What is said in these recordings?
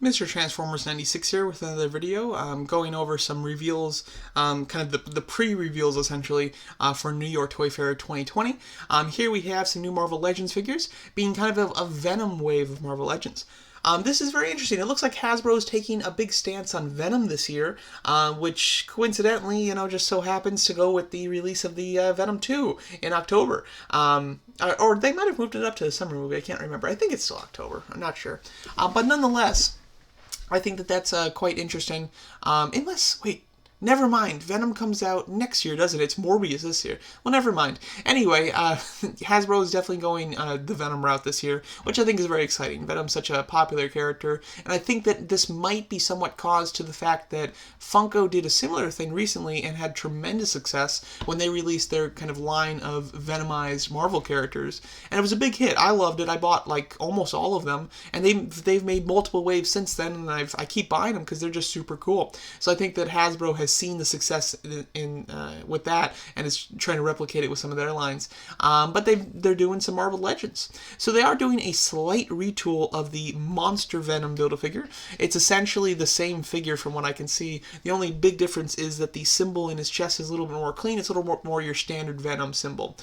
Mr. Transformers 96 here with another video, going over some reveals, kind of the pre-reveals essentially for New York Toy Fair 2020. Here we have some new Marvel Legends figures, being kind of a Venom wave of Marvel Legends. This is very interesting. It looks like Hasbro is taking a big stance on Venom this year, which coincidentally, just so happens to go with the release of the Venom 2 in October. Or they might have moved it up to the summer movie. I can't remember. I think it's still October. I'm not sure. But nonetheless, I think that that's quite interesting. Wait, never mind. Venom comes out next year, doesn't it? It's Morbius this year. Well, never mind. Anyway, Hasbro is definitely going the Venom route this year, which I think is very exciting. Venom's such a popular character, and I think that this might be somewhat caused to the fact that Funko did a similar thing recently and had tremendous success when they released their kind of line of Venomized Marvel characters, and it was a big hit. I loved it. I bought like almost all of them, and they've made multiple waves since then, and I keep buying them because they're just super cool. So I think that Hasbro has seen the success in with that and is trying to replicate it with some of their lines. But they're doing some Marvel Legends. So they are doing a slight retool of the Monster Venom Build-A-Figure. It's essentially the same figure from what I can see. The only big difference is that the symbol in his chest is a little bit more clean. It's a little more your standard Venom symbol.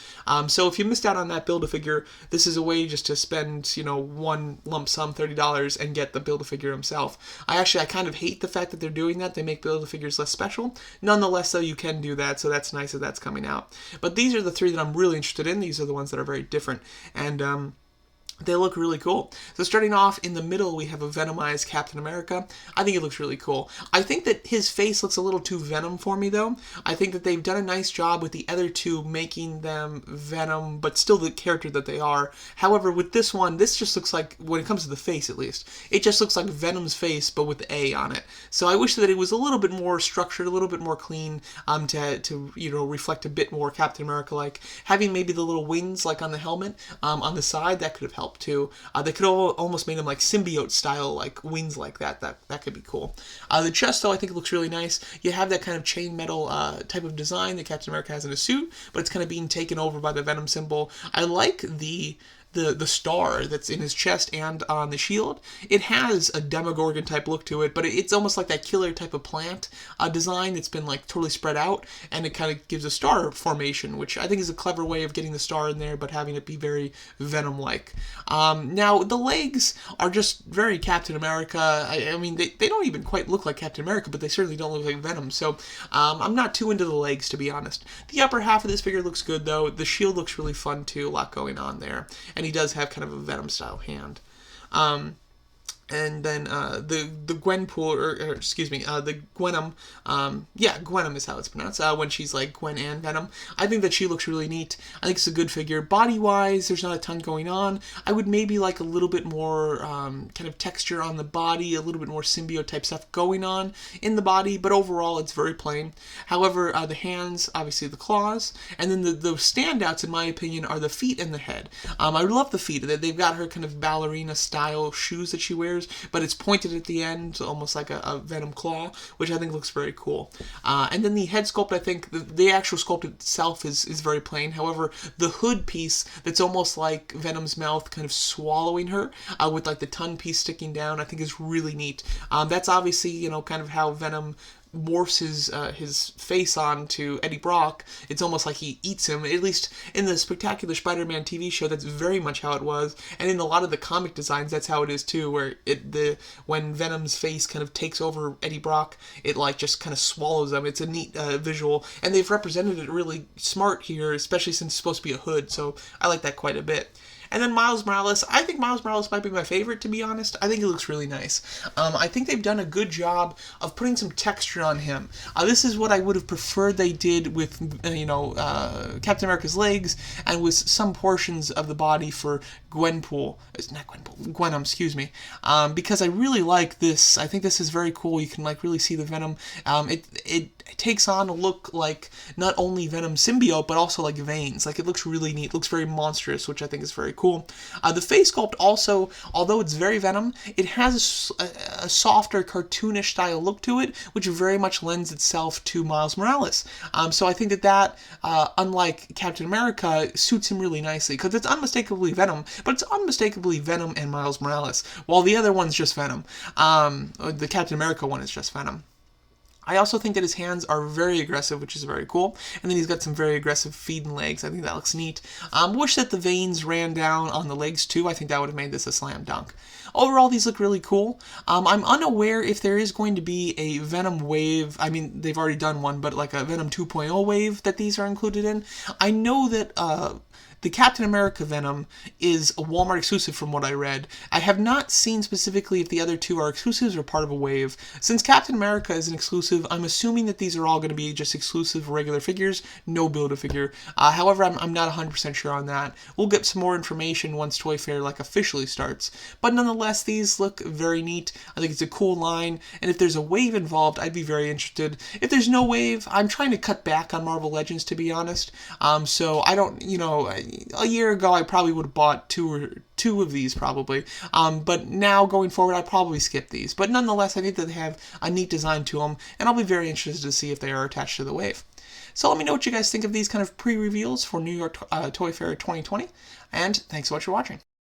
So if you missed out on that Build-A-Figure, this is a way just to spend, one lump sum, $30, and get the Build-A-Figure himself. I kind of hate the fact that they're doing that. They make Build-A-Figures less special. Nonetheless, though, you can do that, so that's nice that that's coming out. But these are the three that I'm really interested in. These are the ones that are very different. And they look really cool. So starting off in the middle, we have a Venomized Captain America. I think it looks really cool. I think that his face looks a little too Venom for me, though. I think that they've done a nice job with the other two, making them Venom, but still the character that they are. However, with this one, this just looks like, when it comes to the face at least, it just looks like Venom's face, but with the A on it. So I wish that it was a little bit more structured, a little bit more clean, to reflect a bit more Captain America-like. Having maybe the little wings, like on the helmet, on the side, that could have helped too. They could almost made them like symbiote style, like wings like that. That could be cool. The chest, though, I think it looks really nice. You have that kind of chainmetal type of design that Captain America has in his suit, but it's kind of being taken over by the Venom symbol. I like the star that's in his chest and on the shield. It has a Demogorgon type look to it, but it's almost like that killer type of plant design that's been like totally spread out, and it kind of gives a star formation, which I think is a clever way of getting the star in there, but having it be very Venom-like. Now, the legs are just very Captain America. I mean, they don't even quite look like Captain America, but they certainly don't look like Venom, so I'm not too into the legs, to be honest. The upper half of this figure looks good, though. The shield looks really fun, too. A lot going on there. And he does have kind of a Venom-style hand. And then the Gwenpool, or excuse me, the Gwenom, Gwenom is how it's pronounced, when she's like Gwen and Venom. I think that she looks really neat. I think it's a good figure. Body-wise, there's not a ton going on. I would maybe like a little bit more kind of texture on the body, a little bit more symbiote-type stuff going on in the body, but overall it's very plain. However, the hands, obviously the claws, and then the standouts, in my opinion, are the feet and the head. I love the feet. They've got her kind of ballerina-style shoes that she wears, but it's pointed at the end, almost like a Venom claw, which I think looks very cool. And then the head sculpt, I think, the actual sculpt itself is very plain. However, the hood piece that's almost like Venom's mouth kind of swallowing her, with like the tongue piece sticking down, I think is really neat. That's obviously, kind of how Venom morphs his face onto Eddie Brock. It's almost like he eats him. At least in the Spectacular Spider-Man TV show, that's very much how it was. And in a lot of the comic designs, that's how it is too, where when Venom's face kind of takes over Eddie Brock, it like just kind of swallows him. It's a neat visual, and they've represented it really smart here, especially since it's supposed to be a hood, so I like that quite a bit. And then Miles Morales, I think Miles Morales might be my favorite, to be honest. I think it looks really nice. I think they've done a good job of putting some texture on him. This is what I would have preferred they did with, Captain America's legs, and with some portions of the body for Gwenpool. It's not Gwenpool, Gwenom, excuse me. Because I really like this. I think this is very cool. You can, like, really see the Venom. It takes on a look like not only Venom symbiote, but also like veins. Like, it looks really neat. It looks very monstrous, which I think is very cool. The face sculpt also, although it's very Venom, it has a softer, cartoonish style look to it, which very much lends itself to Miles Morales. So I think that unlike Captain America, suits him really nicely, because it's unmistakably Venom, but it's unmistakably Venom and Miles Morales, while the other one's just Venom. The Captain America one is just Venom. I also think that his hands are very aggressive, which is very cool. And then he's got some very aggressive feet and legs. I think that looks neat. Wish that the veins ran down on the legs too. I think that would have made this a slam dunk. Overall, these look really cool. I'm unaware if there is going to be a Venom wave. I mean, they've already done one, but like a Venom 2.0 wave that these are included in. I know that the Captain America Venom is a Walmart exclusive from what I read. I have not seen specifically if the other two are exclusives or part of a wave. Since Captain America is an exclusive, I'm assuming that these are all going to be just exclusive regular figures, no Build-A-Figure. However, I'm not 100% sure on that. We'll get some more information once Toy Fair officially starts. But nonetheless, these look very neat. I think it's a cool line, and if there's a wave involved, I'd be very interested. If there's no wave, I'm trying to cut back on Marvel Legends, to be honest. So I don't, a year ago, I probably would have bought two of these probably. But now going forward, I'd probably skip these. But nonetheless, I think that they have a neat design to them, and I'll be very interested to see if they are attached to the wave. So let me know what you guys think of these kind of pre-reveals for New York Toy Fair 2020, and thanks so much for watching.